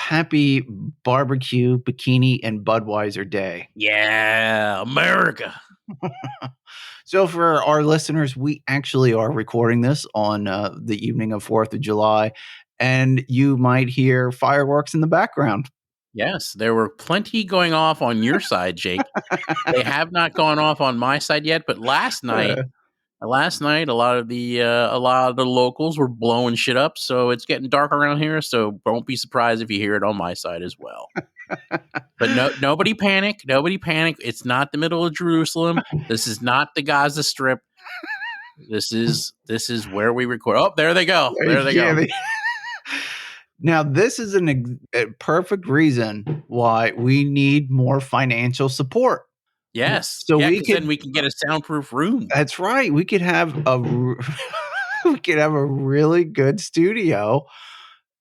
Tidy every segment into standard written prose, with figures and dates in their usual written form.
happy barbecue, bikini, and Budweiser Day. Yeah, America. So, for our listeners, we actually are recording this on the evening of 4th of July, and you might hear fireworks in the background. Yes, there were plenty going off on your side, Jake. They have not gone off on my side yet, but last night, a lot of the locals were blowing shit up, so it's getting dark around here. So don't be surprised if you hear it on my side as well. But nobody panic. Nobody panic. It's not the middle of Jerusalem. This is not the Gaza Strip. This is where we record. Oh, there they go. There they go. Now, this is a perfect reason why we need more financial support. Yes. So then we can get a soundproof room. That's right. We could have a really good studio.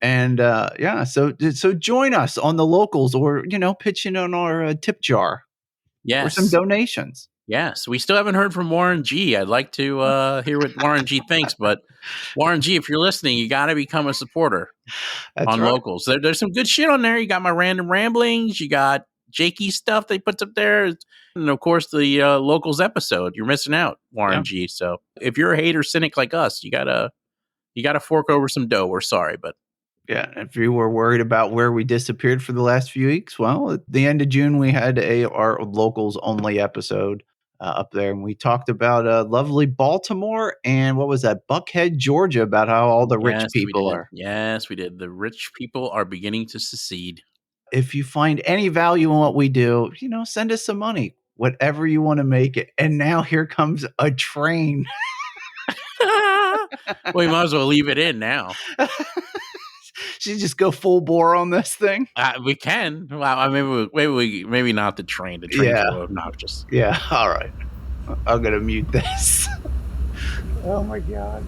And so join us on the locals, or pitch in on our tip jar. Yes. Or some donations. Yes, we still haven't heard from Warren G. I'd like to hear what Warren G thinks, but Warren G, if you're listening, you got to become a supporter on locals. There's some good shit on there. You got my random ramblings, you got Jakey stuff they puts up there, and of course the locals episode. You're missing out, Warren G. So if you're a hater cynic like us, you gotta fork over some dough. We're sorry, but. Yeah, if you were worried about where we disappeared for the last few weeks, well, at the end of June, we had our locals only episode up there, and we talked about lovely Baltimore and what was that, Buckhead, Georgia, about how all the rich people are. Yes, we did. The rich people are beginning to secede. If you find any value in what we do, send us some money, whatever you want to make it. And now here comes a train. We might as well leave it in now. Should just go full bore on this thing? We can. Well, maybe not the train. The train's a little obnoxious. Yeah. All right. I'm gonna mute this. Oh my god.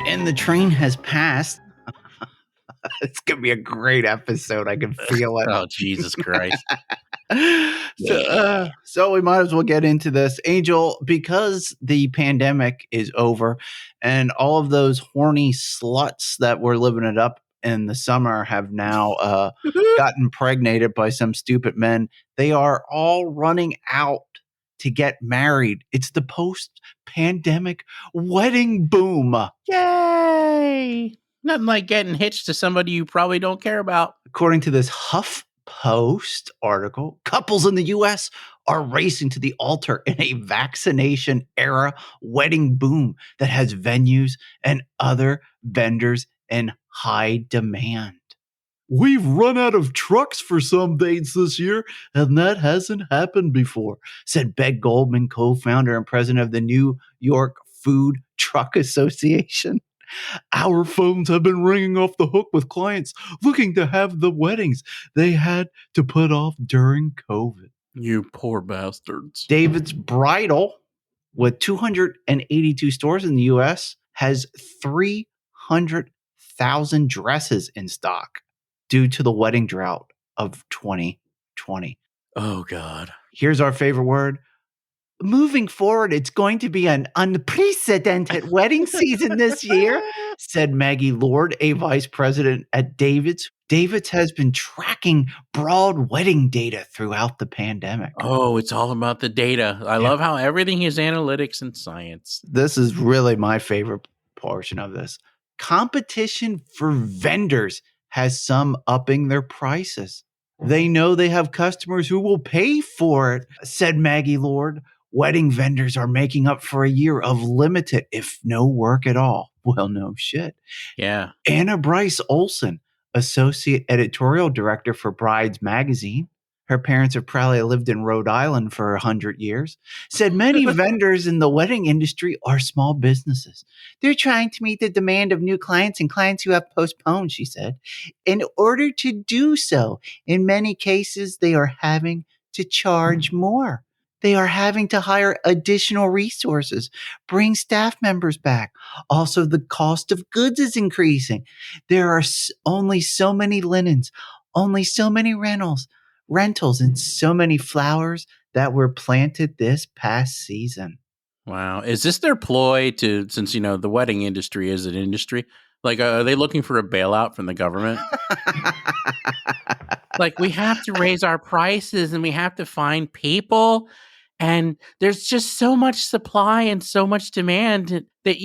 And the train has passed. It's going to be a great episode. I can feel it. Oh, Jesus Christ. So we might as well get into this. Angel, because the pandemic is over and all of those horny sluts that were living it up in the summer have now gotten impregnated by some stupid men, they are all running out to get married. It's the post-pandemic wedding boom. Yay! Nothing like getting hitched to somebody you probably don't care about. According to this HuffPost article, couples in the U.S. are racing to the altar in a vaccination-era wedding boom that has venues and other vendors in high demand. We've run out of trucks for some dates this year, and that hasn't happened before, said Beck Goldman, co-founder and president of the New York Food Truck Association. Our phones have been ringing off the hook with clients looking to have the weddings they had to put off during COVID. You poor bastards. David's Bridal, with 282 stores in the US, has 300,000 dresses in stock due to the wedding drought of 2020. Oh, God. Here's our favorite word. Moving forward, it's going to be an unprecedented wedding season this year, said Maggie Lord, a vice president at David's. David's has been tracking broad wedding data throughout the pandemic. Oh, it's all about the data. I love how everything is analytics and science. This is really my favorite portion of this. Competition for vendors has some upping their prices. They know they have customers who will pay for it, said Maggie Lord. Wedding vendors are making up for a year of limited, if no work at all. Well, no shit. Yeah. Anna Bryce Olson, associate editorial director for Brides Magazine. Her parents have probably lived in Rhode Island for 100 years, said many vendors in the wedding industry are small businesses. They're trying to meet the demand of new clients and clients who have postponed, she said. In order to do so, in many cases, they are having to charge more. They are having to hire additional resources, bring staff members back. Also, the cost of goods is increasing. There are only so many linens, only so many rentals, and so many flowers that were planted this past season. Wow. Is this their ploy to, since, the wedding industry is an industry, like, are they looking for a bailout from the government? Like, we have to raise our prices and we have to find people. And there's just so much supply and so much demand that,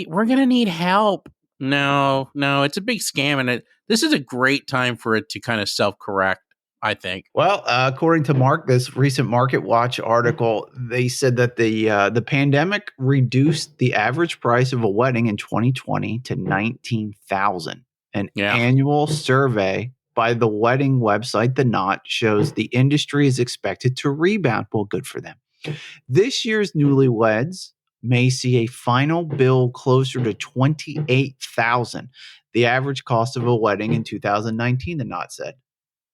we're going to need help. No, it's a big scam. And this is a great time for it to kind of self-correct, I think. Well, according to this recent Market Watch article, they said that the pandemic reduced the average price of a wedding in 2020 to $19,000. An annual survey by the wedding website The Knot shows the industry is expected to rebound. Well, good for them. This year's newlyweds may see a final bill closer to $28,000, the average cost of a wedding in 2019, The Knot said.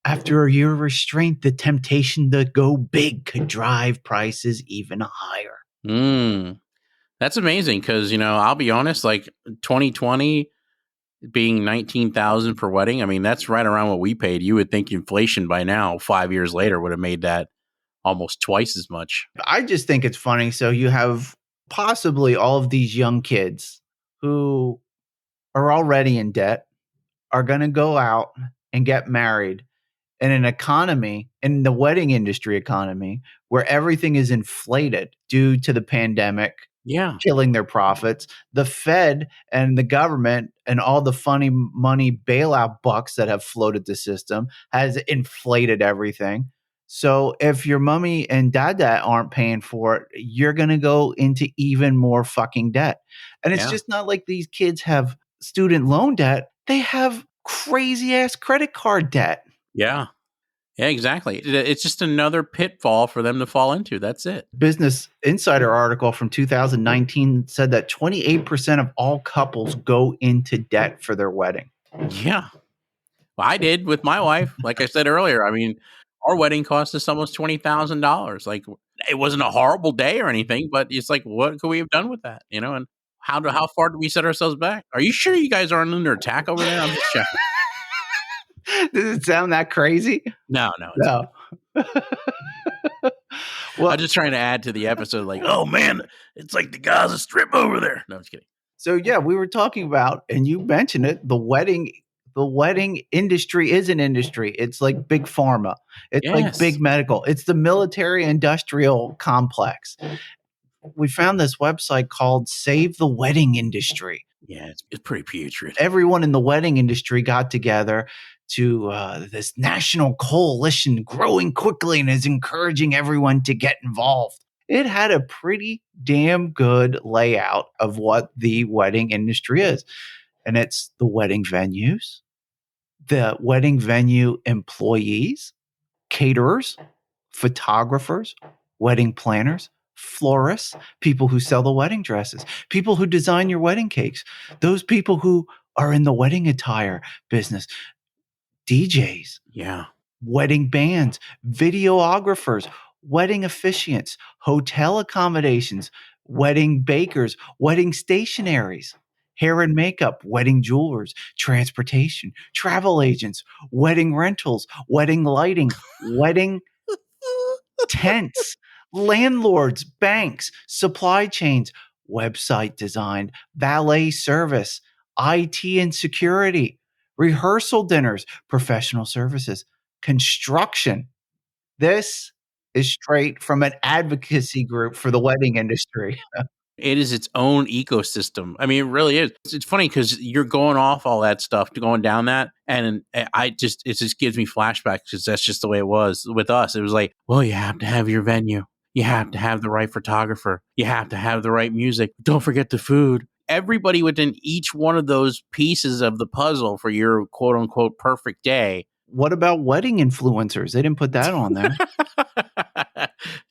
After a year of restraint, the temptation to go big could drive prices even higher. That's amazing because, I'll be honest, like 2020 being 19,000 per wedding, I mean, that's right around what we paid. You would think inflation by now, 5 years later, would have made that almost twice as much. I just think it's funny. So you have possibly all of these young kids who are already in debt, are going to go out and get married in an economy, in the wedding industry economy, where everything is inflated due to the pandemic, killing their profits. The Fed and the government and all the funny money bailout bucks that have floated the system has inflated everything. So if your mommy and dada aren't paying for it, you're going to go into even more fucking debt. And it's just not like these kids have student loan debt. They have crazy ass credit card debt. Yeah. Yeah, exactly. It's just another pitfall for them to fall into. That's it. Business Insider article from 2019 said that 28% of all couples go into debt for their wedding. Yeah. Well, I did with my wife. Like I said earlier, I mean, our wedding cost us almost $20,000. Like, it wasn't a horrible day or anything, but it's like, what could we have done with that? And how far do we set ourselves back? Are you sure you guys aren't under attack over there? I'm just checking. Does it sound that crazy? No. Well, I'm just trying to add to the episode, like, oh man, it's like the Gaza Strip over there. No, I'm just kidding. So yeah, we were talking about, and you mentioned it, the wedding industry is an industry. It's like big pharma. It's like big medical. It's the military industrial complex. We found this website called Save the Wedding Industry. Yeah, it's pretty putrid. Everyone in the wedding industry got together to this national coalition growing quickly and is encouraging everyone to get involved. It had a pretty damn good layout of what the wedding industry is. And it's the wedding venues, the wedding venue employees, caterers, photographers, wedding planners, florists, people who sell the wedding dresses, people who design your wedding cakes, those people who are in the wedding attire business, DJs, Yeah. wedding bands, videographers, wedding officiants, hotel accommodations, wedding bakers, wedding stationaries, hair and makeup, wedding jewelers, transportation, travel agents, wedding rentals, wedding lighting, wedding tents, landlords, banks, supply chains, website design, valet service, IT and security, rehearsal dinners, professional services, construction. This is straight from an advocacy group for the wedding industry. It is its own ecosystem. I mean, it really is. It's funny because you're going off all that stuff, to going down that, and it just gives me flashbacks because that's just the way it was with us. It was like, well, you have to have your venue, you have to have the right photographer, you have to have the right music. Don't forget the food. Everybody within each one of those pieces of the puzzle for your quote unquote perfect day. What about wedding influencers? They didn't put that on there.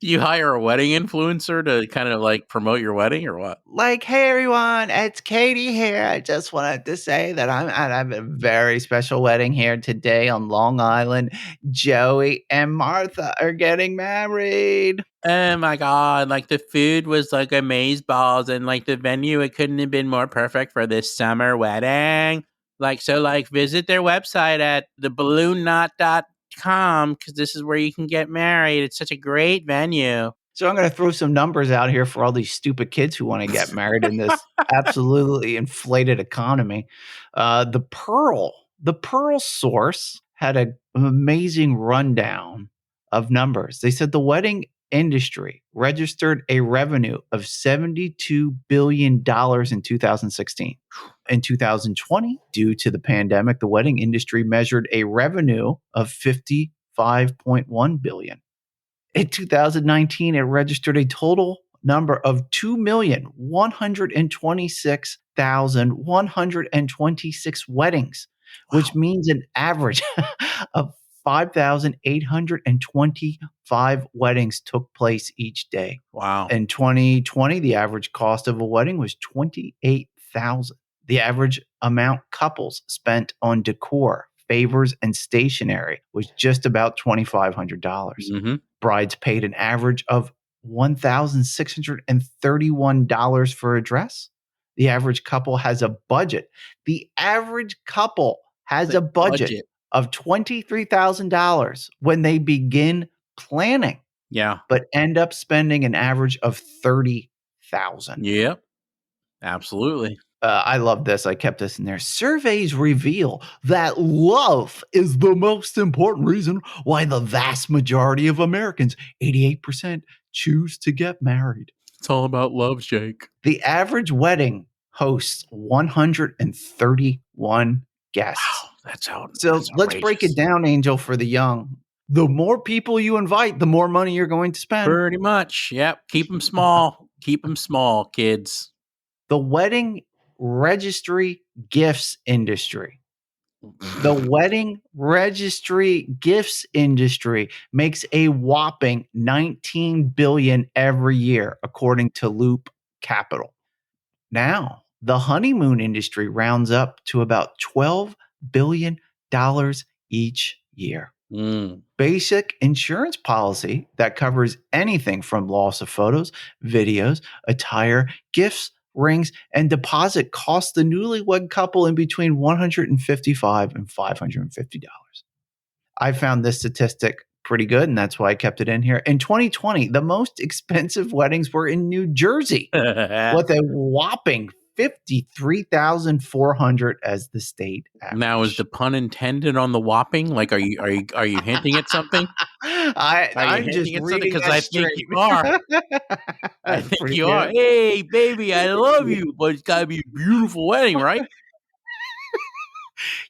Do you hire a wedding influencer to kind of like promote your wedding or what? Like, hey everyone, it's Katie here. I just wanted to say that I'm at a very special wedding here today on Long Island. Joey and Martha are getting married. Oh my god, like the food was like amazeballs and like the venue, it couldn't have been more perfect for this summer wedding. Like, so like visit their website at theballoonknot.com because this is where you can get married. It's such a great venue. So I'm going to throw some numbers out here for all these stupid kids who want to get married in this absolutely inflated economy. The Pearl source had an amazing rundown of numbers. They said the wedding industry registered a revenue of $72 billion in 2016. In 2020, due to the pandemic, the wedding industry measured a revenue of $55.1 billion. In 2019, it registered a total number of 2,126,126 weddings, which means an average of 5,825 weddings took place each day. Wow. In 2020, the average cost of a wedding was $28,000. The average amount couples spent on decor, favors, and stationery was just about $2,500. Mm-hmm. Brides paid an average of $1,631 for a dress. The average couple has a budget. The average couple has a budget of $23,000 when they begin planning. Yeah. But end up spending an average of $30,000. Yep. Absolutely. I love this. I kept this in there. Surveys reveal that love is the most important reason why the vast majority of Americans, 88%, choose to get married. It's all about love, Jake. The average wedding hosts 131 guests. Wow, that's let's break it down, Angel, for the young. The more people you invite, the more money you're going to spend. Pretty much. Yep. Keep them small. Keep them small, kids. The wedding registry gifts industry. The wedding registry gifts industry makes a whopping $19 billion every year, according to Loop Capital. Now, the honeymoon industry rounds up to about $12 billion each year. Basic insurance policy that covers anything from loss of photos, videos, attire, gifts, rings, and deposit costs the newlywed couple in between $155 and $550. I found this statistic pretty good, and that's why I kept it in here. In 2020, the most expensive weddings were in New Jersey with a whopping $53,400 as the state average. Now, is the pun intended on the whopping? Like, are you hinting at something? I'm just reading because I think you are. I think you are. Hey, baby, I love you, but it's gotta be a beautiful wedding, right?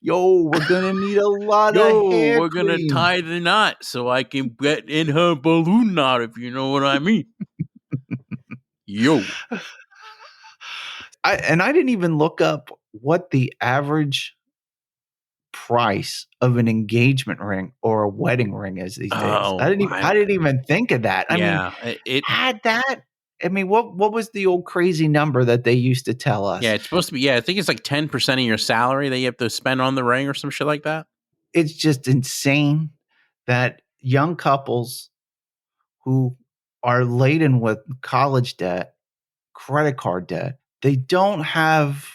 Yo, we're gonna need a lot of hair we're gonna cream. tie the knot so I can get in her balloon knot, if you know what I mean. Yo. I didn't even look up what the average price of an engagement ring or a wedding ring is these days. Oh, I didn't even think of that. I mean, yeah, it had that. I mean, what was the old crazy number that they used to tell us? yeah, it's supposed to be. Yeah, I think it's like 10% of your salary that you have to spend on the ring or some shit like that. It's just insane that young couples who are laden with college debt, credit card debt, they don't have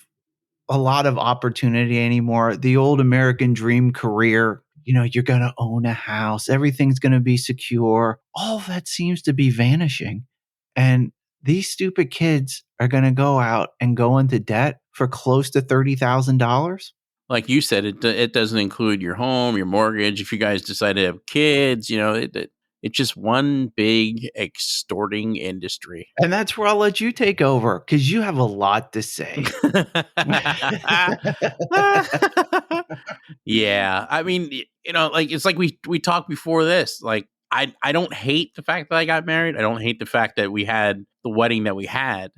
a lot of opportunity anymore. The old American dream career, you're going to own a house, everything's going to be secure. All of that seems to be vanishing. And these stupid kids are going to go out and go into debt for close to $30,000. Like you said, it doesn't include your home, your mortgage. If you guys decide to have kids, it's just one big extorting industry. And that's where I'll let you take over because you have a lot to say. Yeah, I mean, like it's like we talked before this. Like I don't hate the fact that I got married. I don't hate the fact that we had the wedding that we had,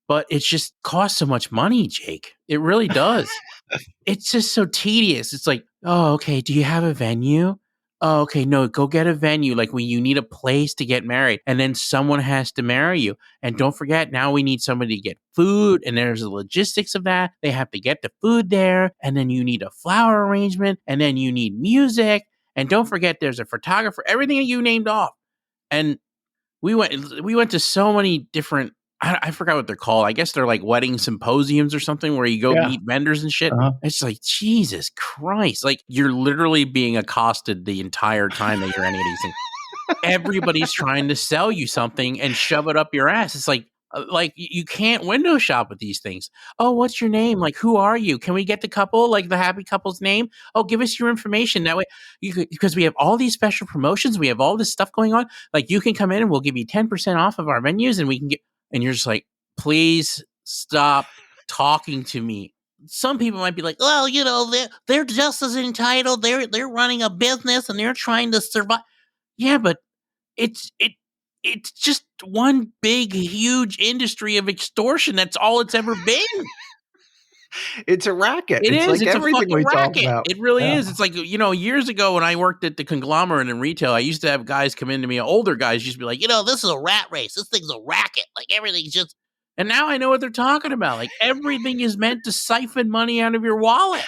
but it just costs so much money, Jake. It really does. It's just so tedious. It's like, oh, okay, do you have a venue? Oh, okay, no, go get a venue. Like when you need a place to get married, and then someone has to marry you. And don't forget, now we need somebody to get food, and there's the logistics of that. They have to get the food there, and then you need a flower arrangement, and then you need music. And don't forget, there's a photographer, everything that you named off. And we went to so many different, I forgot what they're called. I guess they're like wedding symposiums or something where you go meet vendors and shit. Uh-huh. It's like, Jesus Christ. Like you're literally being accosted the entire time that you're any of these things. Everybody's trying to sell you something and shove it up your ass. It's like you can't window shop with these things. Oh, what's your name? Like, who are you? Can we get the couple, like the happy couple's name? Oh, give us your information. That way because we have all these special promotions. We have all this stuff going on. Like you can come in and we'll give you 10% off of our venues and we can get, and you're just like, please stop talking to me. Some people might be like, well, they're just as entitled. They're running a business and they're trying to survive. Yeah, but it's just one big, huge industry of extortion. That's all it's ever been. It's a racket. It It's is. like It's a everything fucking we talk racket. about. It really Yeah. is. It's like, years ago when I worked at the conglomerate in retail, I used to have guys come into me, older guys used to be like, this is a rat race. This thing's a racket. Like everything's just, and now I know what they're talking about. Like everything is meant to siphon money out of your wallet.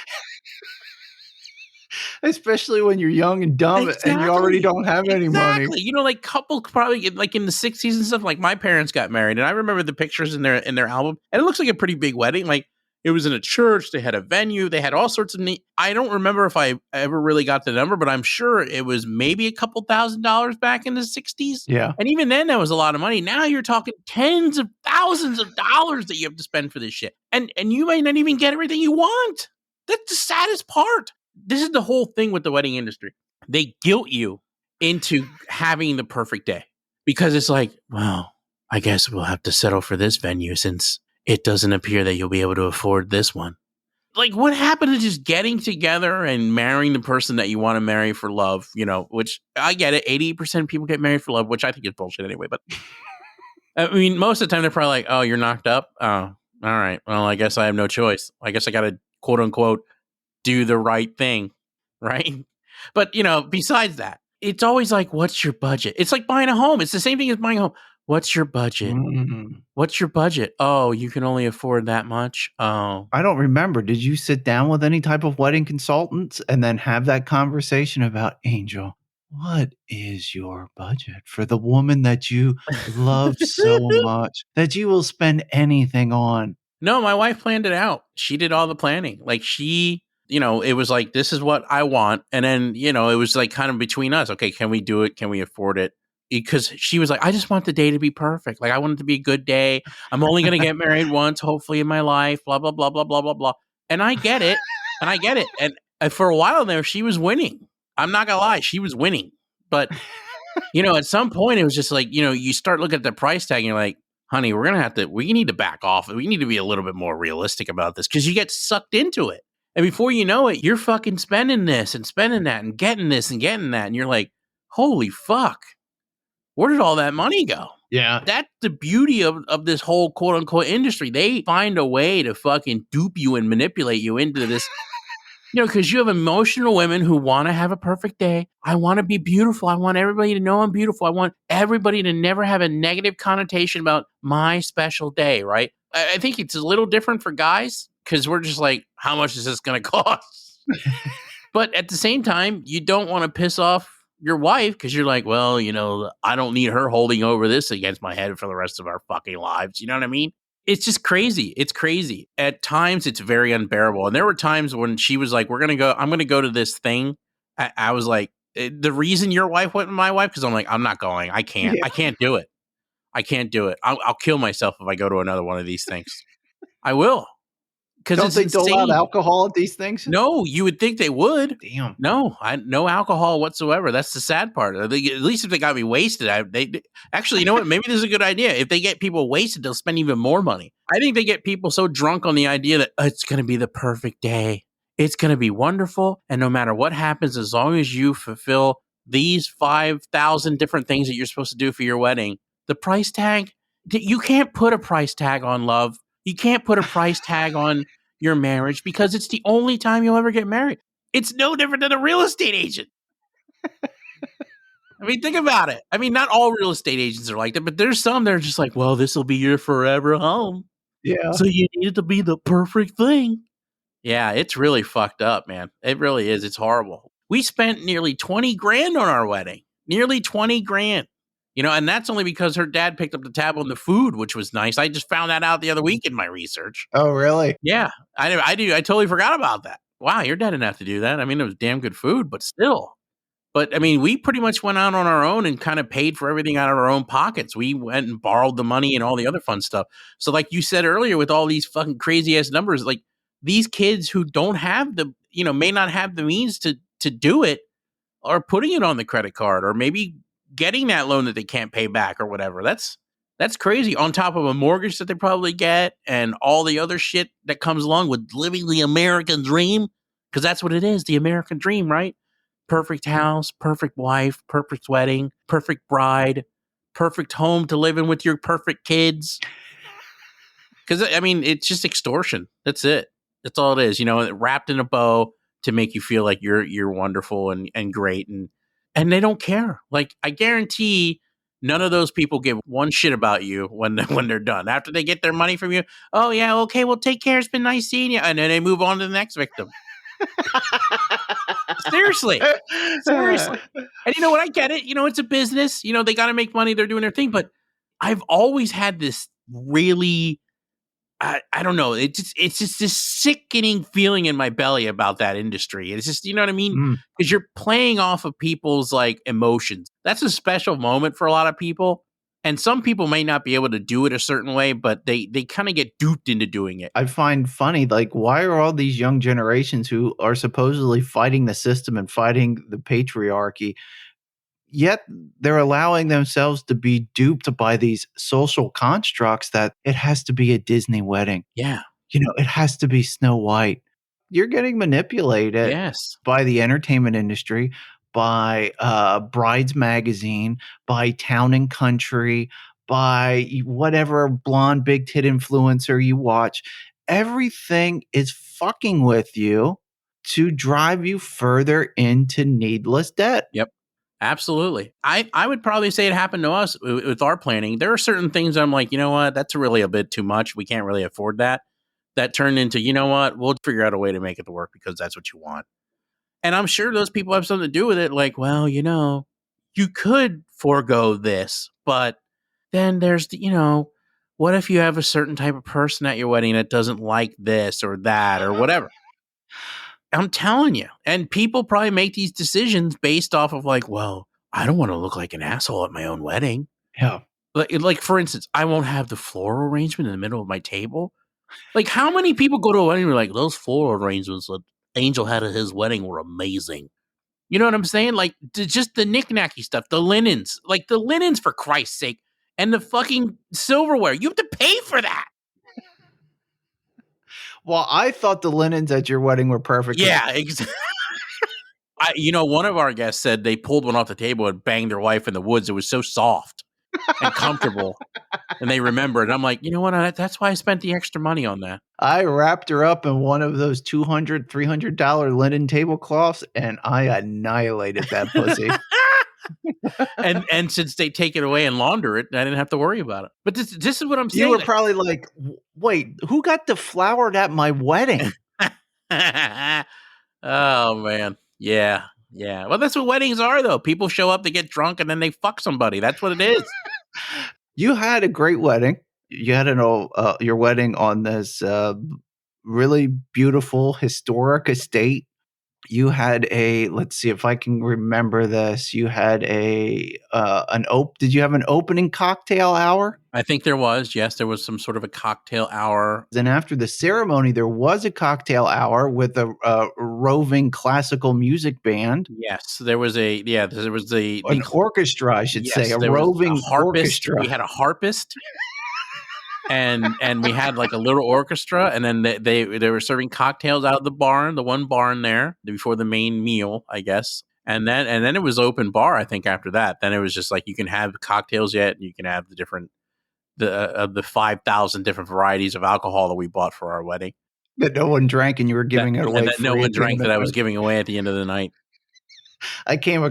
Especially when you're young and dumb and you already don't have any money. Exactly. Like couples probably like in the 60s and stuff. Like my parents got married, and I remember the pictures in their album, and it looks like a pretty big wedding. Like it was in a church. They had a venue. They had all sorts of neat. I don't remember if I ever really got the number, but I'm sure it was maybe a couple $1,000s back in the 60s. Yeah. And even then, that was a lot of money. Now you're talking tens of thousands of dollars that you have to spend for this shit, and you might not even get everything you want. That's the saddest part. This is the whole thing with the wedding industry. They guilt you into having the perfect day because it's like, well, I guess we'll have to settle for this venue since it doesn't appear that you'll be able to afford this one. Like, what happened to just getting together and marrying the person that you want to marry for love, which I get it. 80% of people get married for love, which I think is bullshit anyway. But I mean, most of the time they're probably like, oh, you're knocked up. Oh, all right. Well, I guess I have no choice. I guess I got to quote unquote do the right thing, right? But, besides that, it's always like, what's your budget? It's like buying a home. It's the same thing as buying a home. What's your budget? What's your budget? Oh, you can only afford that much? Oh. I don't remember. Did you sit down with any type of wedding consultants and then have that conversation about, Angel, what is your budget for the woman that you love so much that you will spend anything on? No, my wife planned it out. She did all the planning. Like she, it was like, this is what I want. And then, it was like kind of between us. Okay, can we do it? Can we afford it? Because she was like, I just want the day to be perfect. Like I want it to be a good day. I'm only going to get married once, hopefully in my life, blah, blah, blah, blah, blah, blah, blah. And I get it. And for a while there, she was winning. I'm not going to lie. She was winning. But, at some point it was just like, you start looking at the price tag and you're like, honey, we need to back off. We need to be a little bit more realistic about this because you get sucked into it. And before you know it, you're fucking spending this and spending that and getting this and getting that. And you're like, holy fuck, where did all that money go? Yeah. That's the beauty of this whole quote unquote industry. They find a way to fucking dupe you and manipulate you into this Because you have emotional women who want to have a perfect day. I want to be beautiful. I want everybody to know I'm beautiful. I want everybody to never have a negative connotation about my special day, right? I think it's a little different for guys because we're just like, how much is this going to cost? But at the same time, you don't want to piss off your wife because you're like, well, I don't need her holding over this against my head for the rest of our fucking lives. You know what I mean? It's just crazy. It's crazy. At times, it's very unbearable. And there were times when she was like, I'm going to go to this thing. I was like, the reason your wife went with my wife, because I'm like, I'm not going. I can't. Yeah. I can't do it. I can't do it. I'll kill myself if I go to another one of these things. I will. Because Don't it's they dole out insane. alcohol at these things? No, you would think they would. Damn. No, no alcohol whatsoever. That's the sad part. At least if they got me wasted, they actually, you know what? Maybe this is a good idea. If they get people wasted, they'll spend even more money. I think they get people so drunk on the idea that it's going to be the perfect day. It's going to be wonderful. And no matter what happens, as long as you fulfill these 5,000 different things that you're supposed to do for your wedding, the price tag, you can't put a price tag on love. You can't put a price tag on your marriage because it's the only time you'll ever get married. It's no different than a real estate agent. I mean, think about it. I mean, not all real estate agents are like that, but there's some that are just like, well, this will be your forever home. Yeah. So you need it to be the perfect thing. Yeah, it's really fucked up, man. It really is. It's horrible. We spent nearly 20 grand on our wedding. Nearly 20 grand. And that's only because her dad picked up the tab on the food, which was nice. I just found that out the other week in my research. Oh, really? Yeah, I do. I totally forgot about that. Wow, your dad didn't have to do that. I mean, it was damn good food, but still. But I mean, we pretty much went out on our own and kind of paid for everything out of our own pockets. We went and borrowed the money and all the other fun stuff. So like you said earlier, with all these fucking crazy ass numbers, like these kids who don't have may not have the means to do it, are putting it on the credit card or maybe getting that loan that they can't pay back or whatever. That's crazy, on top of a mortgage that they probably get and all the other shit that comes along with living the American dream. Because that's what it is, the American dream, right? Perfect house, perfect wife, perfect wedding, perfect bride, perfect home to live in with your perfect kids. Because, I mean, it's just extortion. That's it. That's all it is, wrapped in a bow to make you feel like you're wonderful and great. And they don't care. Like, I guarantee none of those people give one shit about you when they're done. After they get their money from you, oh, yeah, okay, well, take care. It's been nice seeing you. And then they move on to the next victim. Seriously. And you know what? I get it. It's a business. They got to make money. They're doing their thing. But I've always had this really, I don't know. It's just this sickening feeling in my belly about that industry. It's just, you know what I mean? Because you're playing off of people's like emotions. That's a special moment for a lot of people. And some people may not be able to do it a certain way, but they kind of get duped into doing it. I find funny, like, why are all these young generations who are supposedly fighting the system and fighting the patriarchy, yet they're allowing themselves to be duped by these social constructs that it has to be a Disney wedding. Yeah. It has to be Snow White. You're getting manipulated Yes. by the entertainment industry, by Brides Magazine, by Town and Country, by whatever blonde big tit influencer you watch. Everything is fucking with you to drive you further into needless debt. Yep. Absolutely. I would probably say it happened to us with our planning. There are certain things I'm like, you know what, that's really a bit too much. We can't really afford that. That turned into, you know what, we'll figure out a way to make it work because that's what you want. And I'm sure those people have something to do with it. Like, well, you could forego this, but then there's what if you have a certain type of person at your wedding that doesn't like this or that or whatever? I'm telling you. And people probably make these decisions based off of like, well, I don't want to look like an asshole at my own wedding. Yeah. Like for instance, I won't have the floral arrangement in the middle of my table. Like, how many people go to a wedding and are like, those floral arrangements that Angel had at his wedding were amazing. You know what I'm saying? Like, just the knick-knacky stuff, the linens. Like, the linens, for Christ's sake. And the fucking silverware. You have to pay for that. Well, I thought the linens at your wedding were perfect. Yeah, exactly. One of our guests said they pulled one off the table and banged their wife in the woods. It was so soft. and comfortable. And they remember it. I'm like, you know what? That's why I spent the extra money on that. I wrapped her up in one of those $200, $300 linen tablecloths, and I annihilated that pussy. and since they take it away and launder it, I didn't have to worry about it. But this is what I'm saying. You were probably like, wait, who got deflowered at my wedding? Oh, man. Yeah. Yeah. Well, that's what weddings are, though. People show up, they get drunk, and then they fuck somebody. That's what it is. You had a great wedding. You had your wedding on this really beautiful historic estate. You had let's see if I can remember this. You had did you have an opening cocktail hour? I think there was. Yes, there was some sort of a cocktail hour. Then after the ceremony, there was a cocktail hour with a roving classical music band. Yes, there was an orchestra, I should say, a roving orchestra. We had a harpist. and we had like a little orchestra, and then they were serving cocktails out of the barn, the one barn there before the main meal, I guess. And then it was open bar, I think, after that. Then it was just like you can have cocktails yet, and you can have the different the 5,000 different varieties of alcohol that we bought for our wedding. That no one drank, and you were giving it away. That no one drank that I was giving away at the end of the night. I came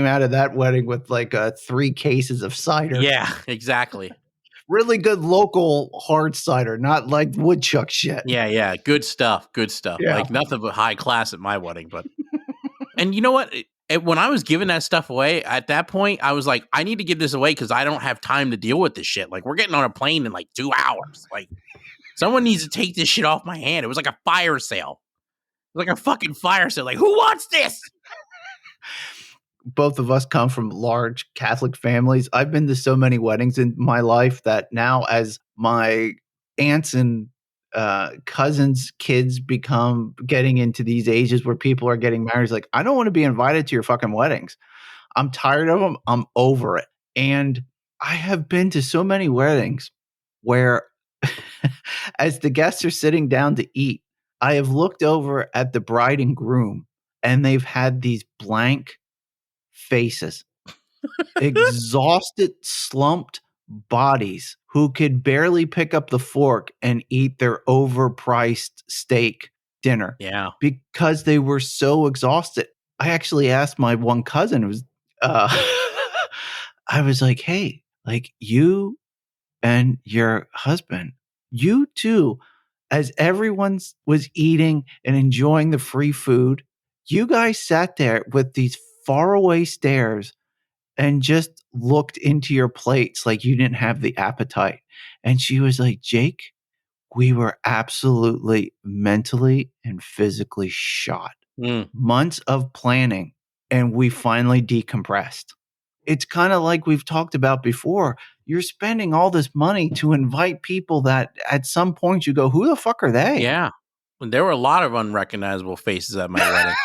out of that wedding with like 3 cases of cider. Yeah, exactly. Really good local hard cider, not like woodchuck shit. Yeah. Good stuff. Yeah. Like nothing but high class at my wedding. But and you know what? When I was giving that stuff away, at that point, I was like, I need to give this away because I don't have time to deal with this shit. Like, we're getting on a plane in like 2 hours. Like, someone needs to take this shit off my hand. It was like a fire sale. It was like a fucking fire sale. Like, who wants this? Both of us come from large Catholic families. I've been to so many weddings in my life that now, as my aunts and cousins' kids become getting into these ages where people are getting married, it's like, I don't want to be invited to your fucking weddings. I'm tired of them. I'm over it. And I have been to so many weddings where as the guests are sitting down to eat, I have looked over at the bride and groom, and they've had these blank faces, exhausted, slumped bodies who could barely pick up the fork and eat their overpriced steak dinner. Yeah, because they were so exhausted. I actually asked my one cousin, who was I was like, hey, like, you and your husband, you too, as everyone was eating and enjoying the free food, you guys sat there with these faraway stares and just looked into your plates like you didn't have the appetite. And she was like, Jake, we were absolutely mentally and physically shot. Months of planning, and we finally decompressed. It's kind of like we've talked about before. You're spending all this money to invite people that at some point you go, who the fuck are they? Yeah. There were a lot of unrecognizable faces at my wedding.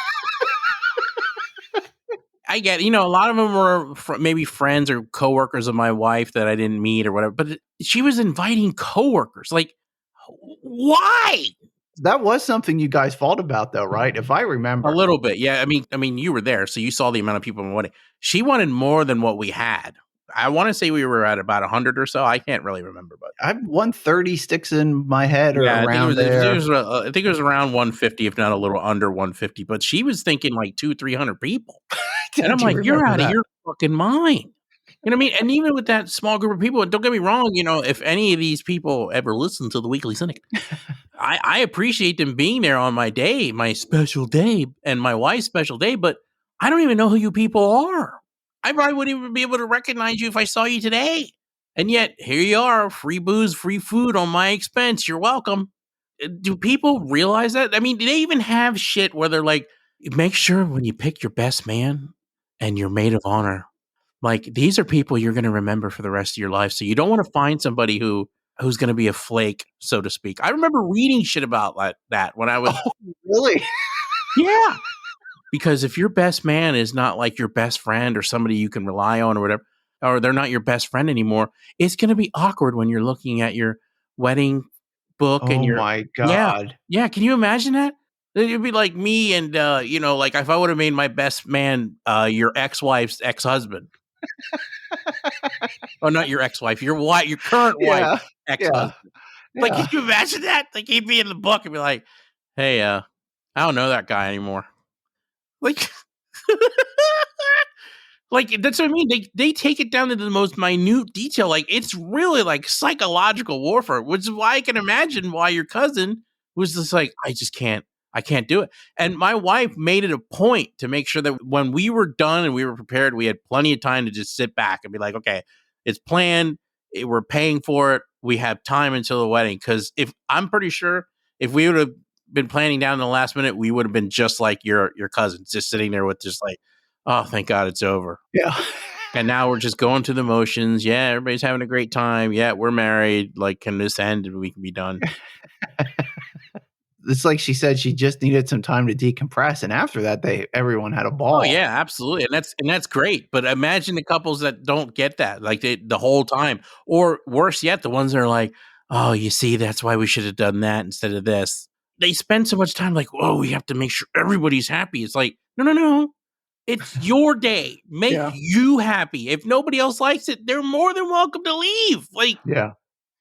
I get, a lot of them were maybe friends or coworkers of my wife that I didn't meet or whatever, but she was inviting coworkers. Like, why? That was something you guys fought about, though, right? If I remember. A little bit, yeah. I mean, you were there, so you saw the amount of people in my wedding. She wanted more than what we had. I want to say we were at about 100 or so. I can't really remember, but I have 130 sticks in my head, or around there. I think it was around 150, if not a little under 150. But she was thinking like 200-300 people, and I'm like, you're out of your fucking mind. You know what I mean? And even with that small group of people, and don't get me wrong, if any of these people ever listen to the Weekly Cynic, I appreciate them being there on my day, my special day, and my wife's special day, but I don't even know who you people are. I probably wouldn't even be able to recognize you if I saw you today. And yet, here you are, free booze, free food on my expense. You're welcome. Do people realize that? I mean, do they even have shit where they're like, make sure when you pick your best man and your maid of honor, like, these are people you're going to remember for the rest of your life. So you don't want to find somebody who's going to be a flake, so to speak. I remember reading shit about that when I was... Oh, really? Yeah. Because if your best man is not like your best friend or somebody you can rely on or whatever, or they're not your best friend anymore, it's going to be awkward when you're looking at your wedding book and your... Oh, my God. Yeah. Can you imagine that? It'd be like me and, like if I would have made my best man your ex-wife's ex-husband. Oh, not your ex-wife, your wife, your current wife, Yeah. Yeah. ex-husband. Like, Yeah. could you imagine that? Like, he'd be in the book and be like, "Hey, I don't know that guy anymore." Like, like that's what I mean. They take it down to the most minute detail. Like, it's really like psychological warfare, which is why I can imagine why your cousin was just like, I can't do it. And my wife made it a point to make sure that when we were done and we were prepared, we had plenty of time to just sit back and be like, okay, it's planned. We're paying for it. We have time until the wedding. Because if I'm pretty sure if we would have been planning down in the last minute, we would have been just like your cousins, just sitting there with just like, oh, thank God it's over. Yeah. And now we're just going through the motions. Yeah, everybody's having a great time. Yeah, we're married. Like, can this end and we can be done? It's like she said she just needed some time to decompress, and after that, everyone had a ball. Oh yeah, absolutely, and that's great. But imagine the couples that don't get that, like the whole time, or worse yet, the ones that are like, "Oh, you see, that's why we should have done that instead of this." They spend so much time like, "Oh, we have to make sure everybody's happy." It's like, no, no, no. It's your day. Make you happy. If nobody else likes it, they're more than welcome to leave. Like, Yeah.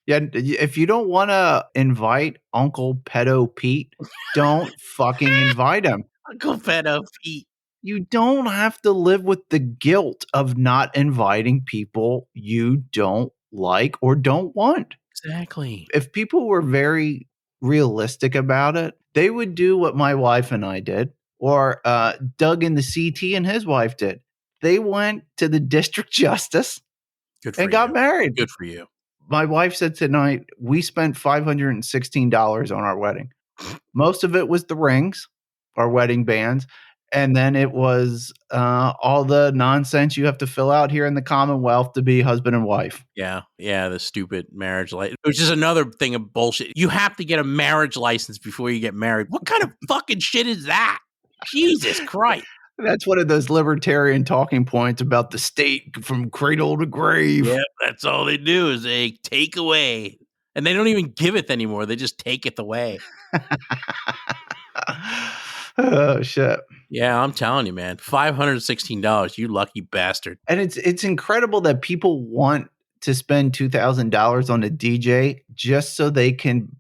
Yeah, if you don't wanna invite Uncle Pedo Pete, don't fucking invite him. Uncle Pedo Pete. You don't have to live with the guilt of not inviting people you don't like or don't want. Exactly. If people were very realistic about it, they would do what my wife and I did, or Doug in the CT and his wife did. They went to the district justice Good for and got you. married. Good for you. My wife said tonight, we spent $516 on our wedding. Most of it was the rings, our wedding bands, and then it was all the nonsense you have to fill out here in the Commonwealth to be husband and wife. Yeah, yeah, the stupid marriage license, which is another thing of bullshit. You have to get a marriage license before you get married. What kind of fucking shit is that? Jesus Christ. That's one of those libertarian talking points about the state from cradle to grave. Yeah, that's all they do is they take away. And they don't even give it anymore. They just take it away. Oh shit. Yeah, I'm telling you, man. $516, you lucky bastard. And it's incredible that people want to spend $2,000 on a DJ just so they can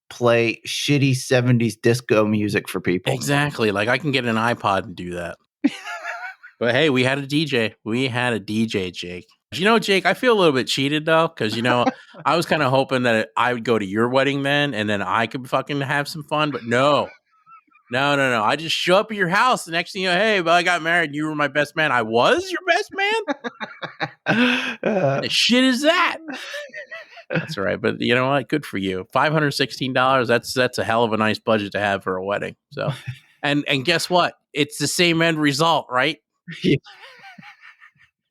play shitty 70s disco music for people. Exactly. Like I can get an iPod and do that. But hey, we had a DJ. We had a DJ, Jake. You know, Jake, I feel a little bit cheated though, because I was kind of hoping that I would go to your wedding then, and then I could fucking have some fun. But no. I just show up at your house. The next thing you know, hey, well, I got married. And you were my best man. I was your best man. What the shit is that? That's all right. But you know what? Good for you. $516. That's a hell of a nice budget to have for a wedding. So, and guess what? It's the same end result, right? Yeah.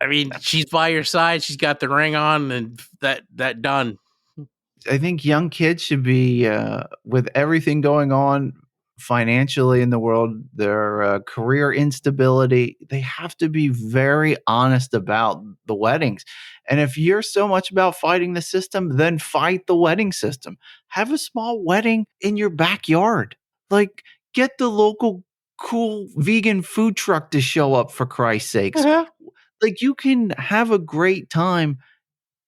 I mean, she's by your side. She's got the ring on, and that done. I think young kids should be with everything going on financially in the world, their career instability. They have to be very honest about the weddings. And if you're so much about fighting the system, then fight the wedding system. Have a small wedding in your backyard. Like, get the local cool vegan food truck to show up, for Christ's sakes. Like, you can have a great time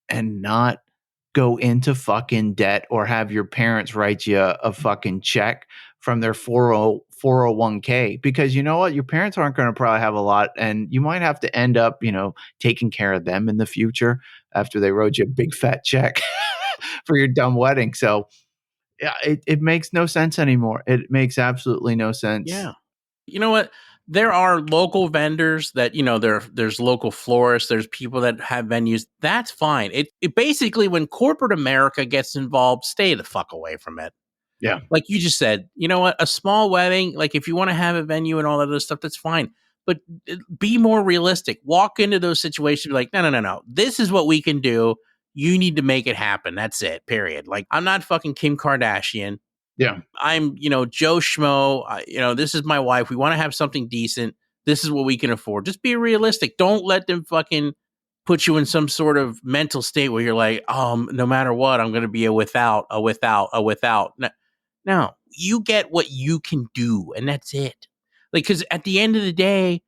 and not go into fucking debt or have your parents write you a fucking check from their 401k, because you know what? Your parents aren't going to probably have a lot, and you might have to end up, taking care of them in the future after they wrote you a big fat check for your dumb wedding. So yeah, it makes no sense anymore. It makes absolutely no sense. Yeah. You know what? There are local vendors that, there's local florists, there's people that have venues. That's fine. It basically, when corporate America gets involved, stay the fuck away from it. Yeah. Like you just said, you know what? A small wedding, like if you want to have a venue and all that other stuff, that's fine. But be more realistic. Walk into those situations, be like, no. This is what we can do. You need to make it happen. That's it, period. Like, I'm not fucking Kim Kardashian. Yeah. I'm, Joe Schmo. This is my wife. We want to have something decent. This is what we can afford. Just be realistic. Don't let them fucking put you in some sort of mental state where you're like, no matter what, I'm going to be a without. No, you get what you can do, and that's it. Like, because at the end of the day,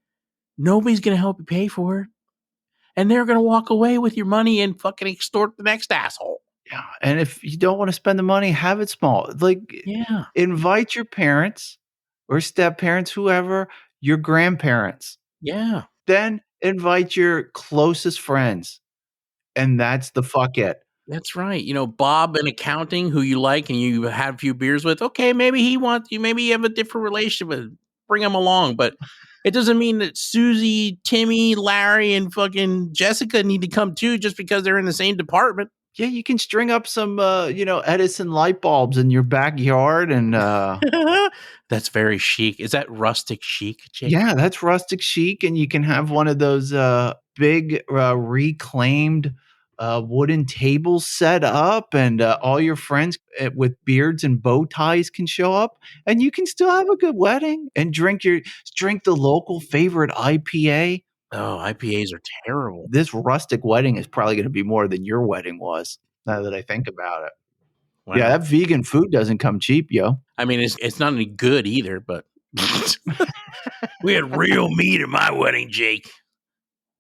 nobody's going to help you pay for it. and they're going to walk away with your money and fucking extort the next asshole. Yeah, and if you don't want to spend the money, have it small. Like, Yeah. invite your parents or step parents, whoever, your grandparents. Yeah. Then invite your closest friends, and that's the fuck it. That's right. You know, Bob in accounting, who you like and you had a few beers with. Okay, maybe he wants you. Maybe you have a different relationship with. Bring him along, but it doesn't mean that Susie, Timmy, Larry, and fucking Jessica need to come too just because they're in the same department. Yeah, you can string up some, Edison light bulbs in your backyard, and that's very chic. Is that rustic chic, Jake? Yeah, that's rustic chic, and you can have one of those big reclaimed wooden tables set up, and all your friends with beards and bow ties can show up, and you can still have a good wedding and drink the local favorite IPA. Oh, IPAs are terrible. This rustic wedding is probably going to be more than your wedding was, now that I think about it. Wow. Yeah, that vegan food doesn't come cheap, yo. I mean, it's not any good either, but we had real meat at my wedding, Jake.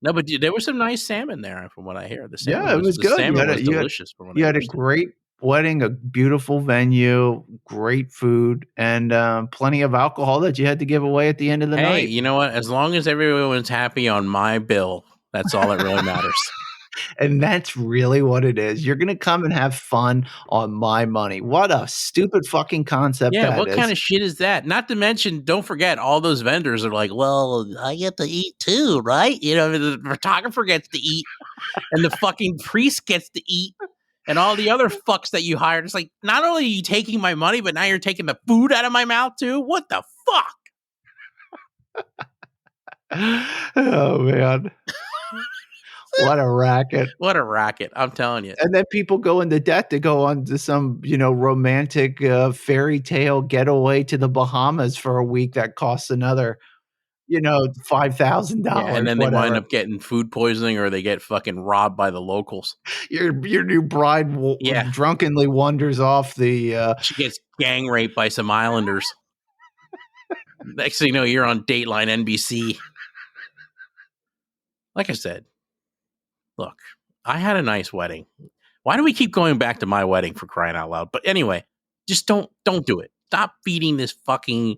No, but there was some nice salmon there, from what I hear. The salmon it was good. Salmon was delicious. You had a great wedding, a beautiful venue, great food, and plenty of alcohol that you had to give away at the end of the night. Hey, you know what? As long as everyone's happy on my bill, that's all that really matters. And that's really what it is. You're going to come and have fun on my money. What a stupid fucfucking concept that is. What kind of shit is that? Not to mention, don't forget, all those vendors are like, well, I get to eat too, right? You know, the photographer gets to eat, and the fucking priest gets to eat, and all the other fucks that you hired. It's like, not only are you taking my money, but now you're taking the food out of my mouth too? What the fuck? Oh, man. What a racket. What a racket. I'm telling you. And then people go into debt to go on to some, romantic fairy tale getaway to the Bahamas for a week that costs another, $5,000. Yeah, and then they wind up getting food poisoning, or they get fucking robbed by the locals. Your new bride drunkenly wanders off the... She gets gang raped by some islanders. Next thing you know, you're on Dateline NBC. Like I said, look, I had a nice wedding. Why do we keep going back to my wedding, for crying out loud? But anyway, just don't do it. Stop feeding this fucking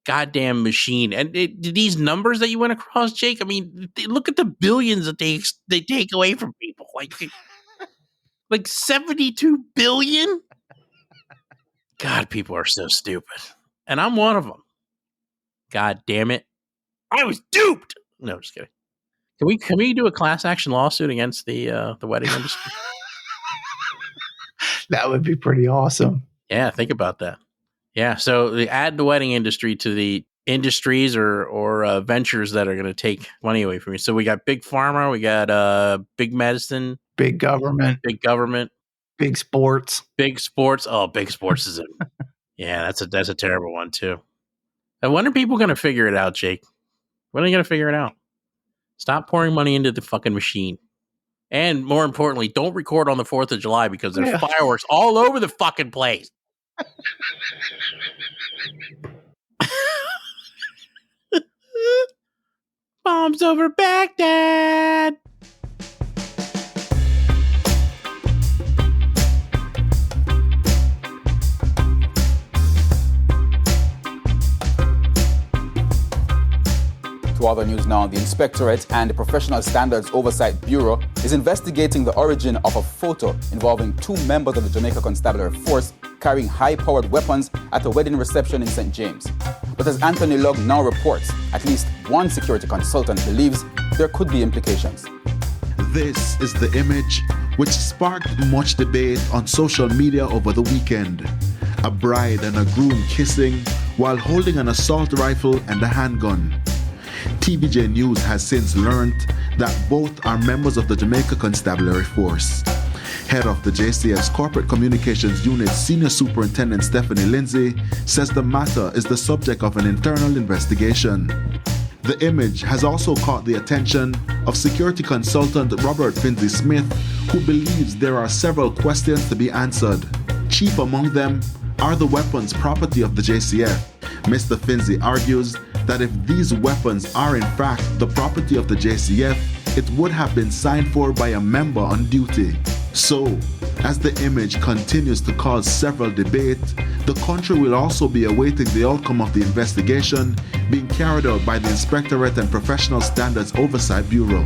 goddamn machine. And these numbers that you went across, Jake, I mean, look at the billions that they take away from people. Like 72 billion? God, people are so stupid. And I'm one of them. God damn it. I was duped. No, just kidding. Can we do a class action lawsuit against the wedding industry? That would be pretty awesome. Yeah, think about that. Yeah, so they add the wedding industry to the industries or ventures that are going to take money away from you. So we got big pharma, we got big medicine, big government, big sports. Oh, big sports is it? Yeah, that's a terrible one too. And when are people going to figure it out, Jake? When are they going to figure it out? Stop pouring money into the fucking machine. And more importantly, don't record on the 4th of July because there's fireworks all over the fucking place. Bombs over Baghdad. To other news now, the Inspectorate and the Professional Standards Oversight Bureau is investigating the origin of a photo involving 2 members of the Jamaica Constabulary Force carrying high-powered weapons at a wedding reception in St. James. But as Anthony Lugg now reports, at least one security consultant believes there could be implications. This is the image which sparked much debate on social media over the weekend. A bride and a groom kissing while holding an assault rifle and a handgun. TVJ News has since learned that both are members of the Jamaica Constabulary Force. Head of the JCF's Corporate Communications Unit, Senior Superintendent Stephanie Lindsay, says the matter is the subject of an internal investigation. The image has also caught the attention of security consultant Robert Finzi Smith, who believes there are several questions to be answered. Chief among them, are the weapons property of the JCF? Mr. Finzi argues that if these weapons are in fact the property of the JCF, it would have been signed for by a member on duty. So, as the image continues to cause several debates, the country will also be awaiting the outcome of the investigation being carried out by the Inspectorate and Professional Standards Oversight Bureau.